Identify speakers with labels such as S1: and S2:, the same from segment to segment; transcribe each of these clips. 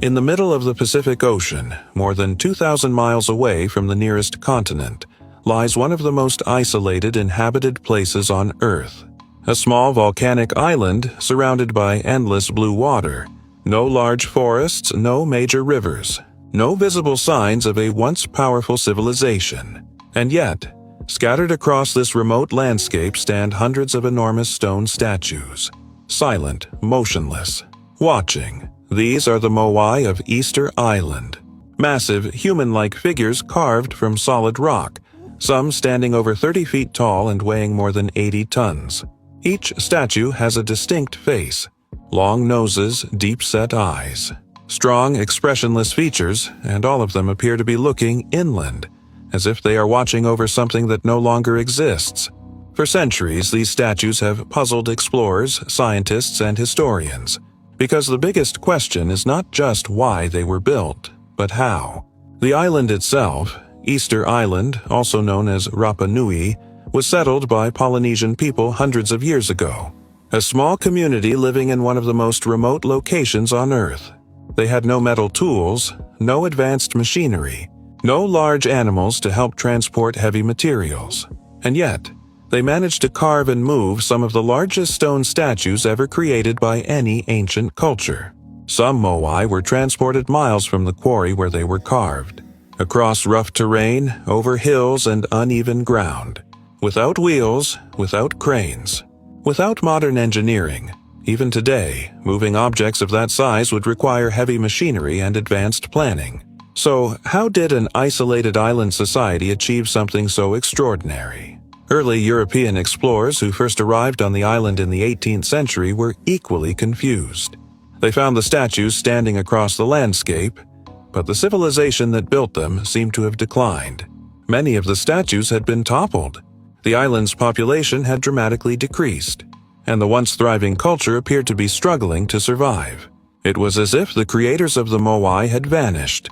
S1: In the middle of the Pacific Ocean, more than 2,000 miles away from the nearest continent, lies one of the most isolated inhabited places on Earth. A small volcanic island surrounded by endless blue water. No large forests, no major rivers. No visible signs of a once powerful civilization. And yet, scattered across this remote landscape stand hundreds of enormous stone statues. Silent, motionless, watching. These are the Moai of Easter Island. Massive, human-like figures carved from solid rock, some standing over 30 feet tall and weighing more than 80 tons. Each statue has a distinct face. Long noses, deep-set eyes. Strong, expressionless features, and all of them appear to be looking inland, as if they are watching over something that no longer exists. For centuries, these statues have puzzled explorers, scientists, and historians. Because the biggest question is not just why they were built, but how. The island itself, Easter Island, also known as Rapa Nui, was settled by Polynesian people hundreds of years ago. A small community living in one of the most remote locations on Earth. They had no metal tools, no advanced machinery, no large animals to help transport heavy materials. And yet, they managed to carve and move some of the largest stone statues ever created by any ancient culture. Some Moai were transported miles from the quarry where they were carved, across rough terrain, over hills and uneven ground, without wheels, without cranes, without modern engineering. Even today, moving objects of that size would require heavy machinery and advanced planning. So, how did an isolated island society achieve something so extraordinary? Early European explorers who first arrived on the island in the 18th century were equally confused. They found the statues standing across the landscape, but the civilization that built them seemed to have declined. Many of the statues had been toppled. The island's population had dramatically decreased, and the once thriving culture appeared to be struggling to survive. It was as if the creators of the Moai had vanished,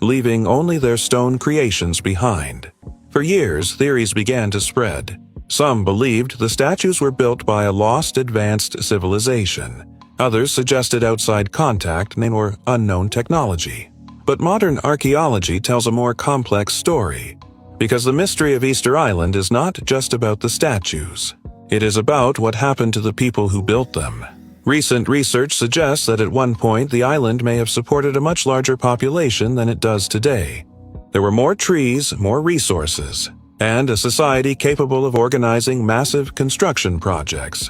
S1: leaving only their stone creations behind. For years, theories began to spread. Some believed the statues were built by a lost advanced civilization. Others suggested outside contact or unknown technology. But modern archaeology tells a more complex story, because the mystery of Easter Island is not just about the statues. It is about what happened to the people who built them. Recent research suggests that at one point the island may have supported a much larger population than it does today. There were more trees, more resources, and a society capable of organizing massive construction projects.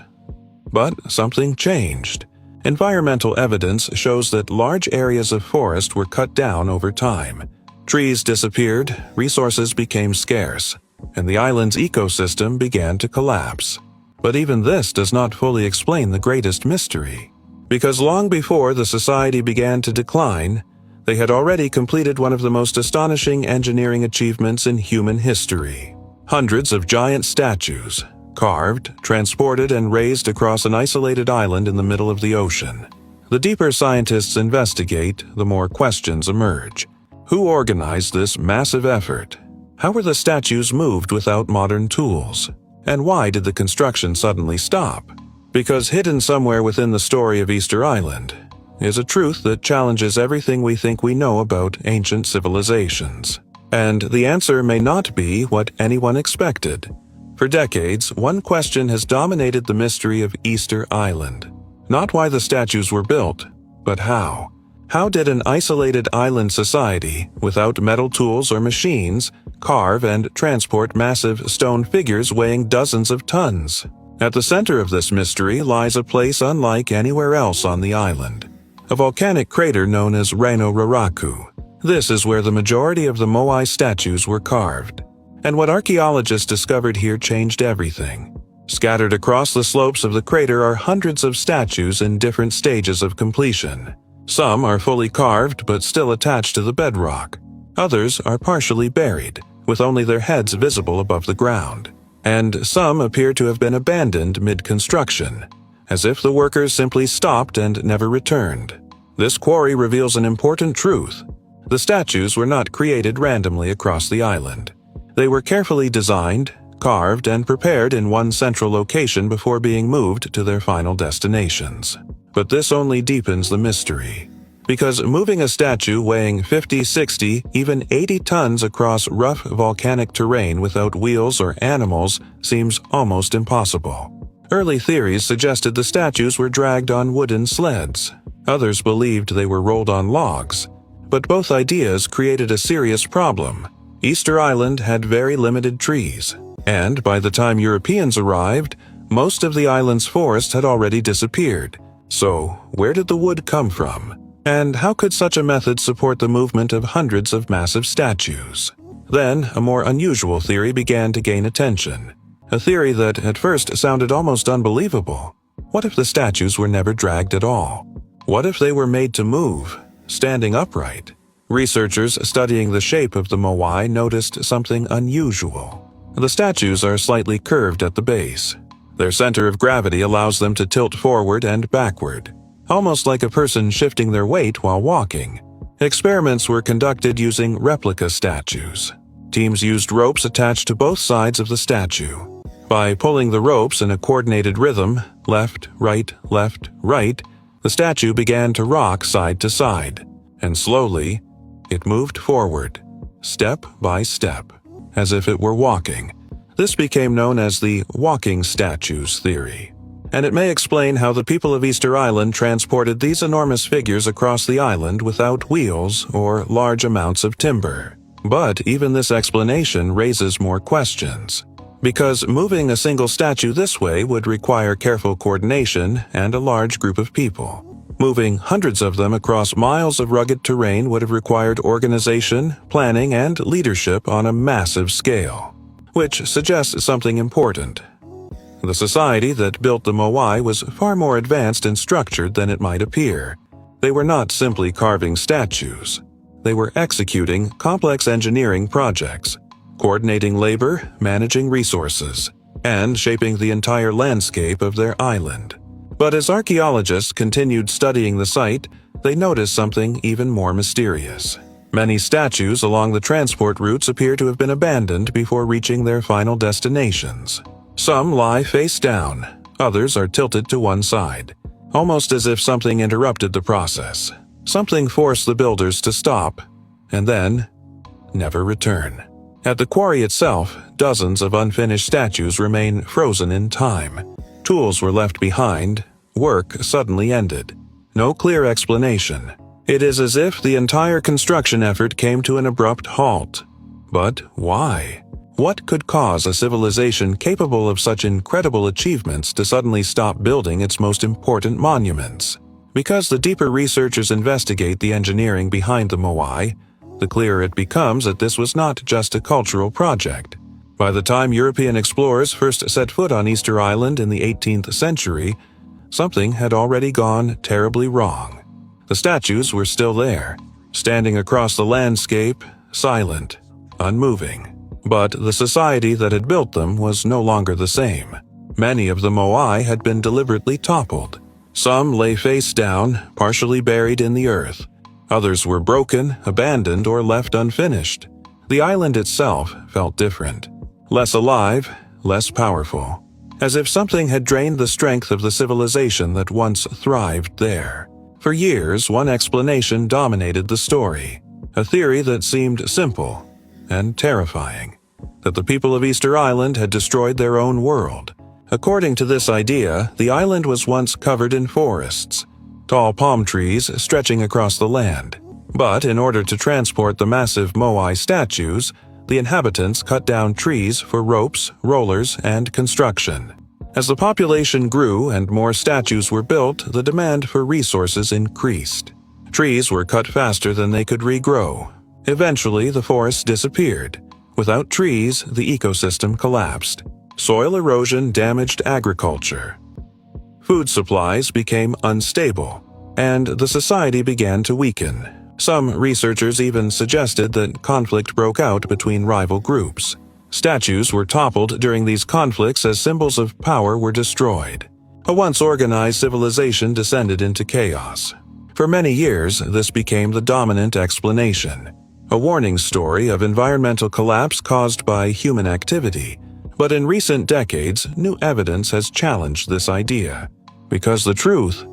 S1: But something changed. Environmental evidence shows that large areas of forest were cut down over time. Trees disappeared, resources became scarce, and the island's ecosystem began to collapse. But even this does not fully explain the greatest mystery. Because long before the society began to decline, they had already completed one of the most astonishing engineering achievements in human history. Hundreds of giant statues, carved, transported, and raised across an isolated island in the middle of the ocean. The deeper scientists investigate, the more questions emerge. Who organized this massive effort? How were the statues moved without modern tools? And why did the construction suddenly stop? Because hidden somewhere within the story of Easter Island is a truth that challenges everything we think we know about ancient civilizations. And the answer may not be what anyone expected. For decades, one question has dominated the mystery of Easter Island. Not why the statues were built, but how. How did an isolated island society, without metal tools or machines, carve and transport massive stone figures weighing dozens of tons? At the center of this mystery lies a place unlike anywhere else on the island. A volcanic crater known as Raraku. This is where the majority of the Moai statues were carved. And what archaeologists discovered here changed everything. Scattered across the slopes of the crater are hundreds of statues in different stages of completion. Some are fully carved but still attached to the bedrock. Others are partially buried, with only their heads visible above the ground. And some appear to have been abandoned mid-construction, as if the workers simply stopped and never returned. This quarry reveals an important truth. The statues were not created randomly across the island. They were carefully designed, carved, and prepared in one central location before being moved to their final destinations. But this only deepens the mystery. Because moving a statue weighing 50, 60, even 80 tons across rough volcanic terrain without wheels or animals seems almost impossible. Early theories suggested the statues were dragged on wooden sleds. Others believed they were rolled on logs. But both ideas created a serious problem. Easter Island had very limited trees, and by the time Europeans arrived, most of the island's forests had already disappeared. So, where did the wood come from? And how could such a method support the movement of hundreds of massive statues? Then, a more unusual theory began to gain attention. A theory that at first sounded almost unbelievable. What if the statues were never dragged at all? What if they were made to move, standing upright? Researchers studying the shape of the Moai noticed something unusual. The statues are slightly curved at the base. Their center of gravity allows them to tilt forward and backward, almost like a person shifting their weight while walking. Experiments were conducted using replica statues. Teams used ropes attached to both sides of the statue. By pulling the ropes in a coordinated rhythm, left, right, the statue began to rock side to side, and slowly, it moved forward, step by step, as if it were walking. This became known as the walking statues theory. And it may explain how the people of Easter Island transported these enormous figures across the island without wheels or large amounts of timber. But even this explanation raises more questions. Because moving a single statue this way would require careful coordination and a large group of people. Moving hundreds of them across miles of rugged terrain would have required organization, planning, and leadership on a massive scale. Which suggests something important. The society that built the Moai was far more advanced and structured than it might appear. They were not simply carving statues. They were executing complex engineering projects, coordinating labor, managing resources, and shaping the entire landscape of their island. But as archaeologists continued studying the site, they noticed something even more mysterious. Many statues along the transport routes appear to have been abandoned before reaching their final destinations. Some lie face down, others are tilted to one side, almost as if something interrupted the process. Something forced the builders to stop, and then never return. At the quarry itself, dozens of unfinished statues remain frozen in time. Tools were left behind, work suddenly ended. No clear explanation. It is as if the entire construction effort came to an abrupt halt. But why? What could cause a civilization capable of such incredible achievements to suddenly stop building its most important monuments? Because the deeper researchers investigate the engineering behind the Moai, the clearer it becomes that this was not just a cultural project. By the time European explorers first set foot on Easter Island in the 18th century, something had already gone terribly wrong. The statues were still there, standing across the landscape, silent, unmoving. But the society that had built them was no longer the same. Many of the Moai had been deliberately toppled. Some lay face down, partially buried in the earth. Others were broken, abandoned, or left unfinished. The island itself felt different. Less alive, less powerful. As if something had drained the strength of the civilization that once thrived there. For years, one explanation dominated the story. A theory that seemed simple and terrifying. That the people of Easter Island had destroyed their own world. According to this idea, the island was once covered in forests, tall palm trees stretching across the land. But in order to transport the massive Moai statues, the inhabitants cut down trees for ropes, rollers, and construction. As the population grew and more statues were built, the demand for resources increased. Trees were cut faster than they could regrow. Eventually, the forests disappeared. Without trees, the ecosystem collapsed. Soil erosion damaged agriculture. Food supplies became unstable, and the society began to weaken. Some researchers even suggested that conflict broke out between rival groups. Statues were toppled during these conflicts as symbols of power were destroyed. A once organized civilization descended into chaos. For many years, this became the dominant explanation. A warning story of environmental collapse caused by human activity. But in recent decades, new evidence has challenged this idea. Because the truth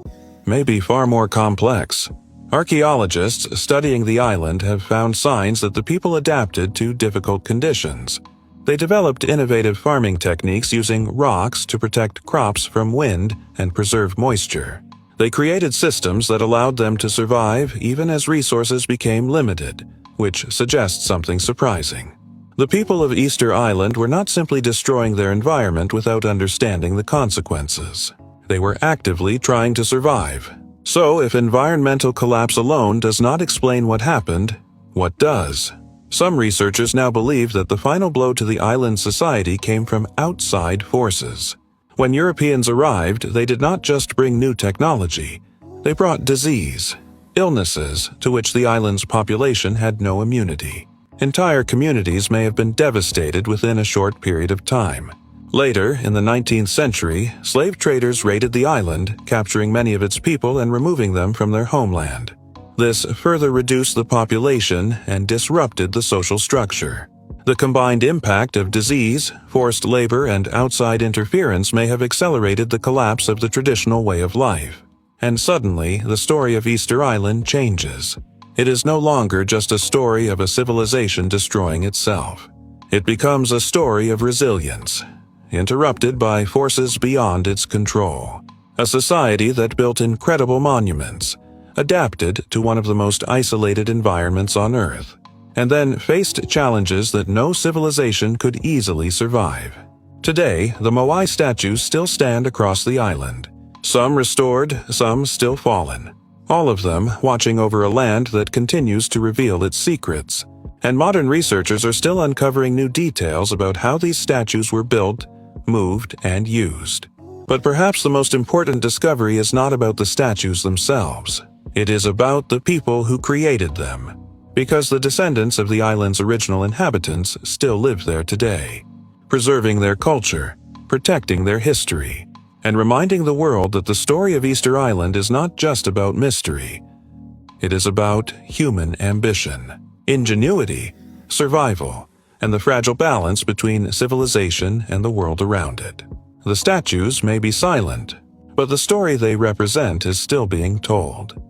S1: may be far more complex. Archaeologists studying the island have found signs that the people adapted to difficult conditions. They developed innovative farming techniques using rocks to protect crops from wind and preserve moisture. They created systems that allowed them to survive even as resources became limited, which suggests something surprising. The people of Easter Island were not simply destroying their environment without understanding the consequences. They were actively trying to survive. So, if environmental collapse alone does not explain what happened, what does? Some researchers now believe that the final blow to the island's society came from outside forces. When Europeans arrived, they did not just bring new technology. They brought disease, illnesses to which the island's population had no immunity. Entire communities may have been devastated within a short period of time. Later, in the 19th century, slave traders raided the island, capturing many of its people and removing them from their homeland. This further reduced the population and disrupted the social structure. The combined impact of disease, forced labor, and outside interference may have accelerated the collapse of the traditional way of life. And suddenly, the story of Easter Island changes. It is no longer just a story of a civilization destroying itself. It becomes a story of resilience, interrupted by forces beyond its control. A society that built incredible monuments, adapted to one of the most isolated environments on Earth, and then faced challenges that no civilization could easily survive. Today, the Moai statues still stand across the island. Some restored, some still fallen. All of them watching over a land that continues to reveal its secrets. And modern researchers are still uncovering new details about how these statues were built, moved, and used. But perhaps the most important discovery is not about the statues themselves. It is about the people who created them, because the descendants of the island's original inhabitants still live there today, preserving their culture, protecting their history, and reminding the world that the story of Easter Island is not just about mystery. It is about human ambition, ingenuity, survival, and the fragile balance between civilization and the world around it. The statues may be silent, but the story they represent is still being told.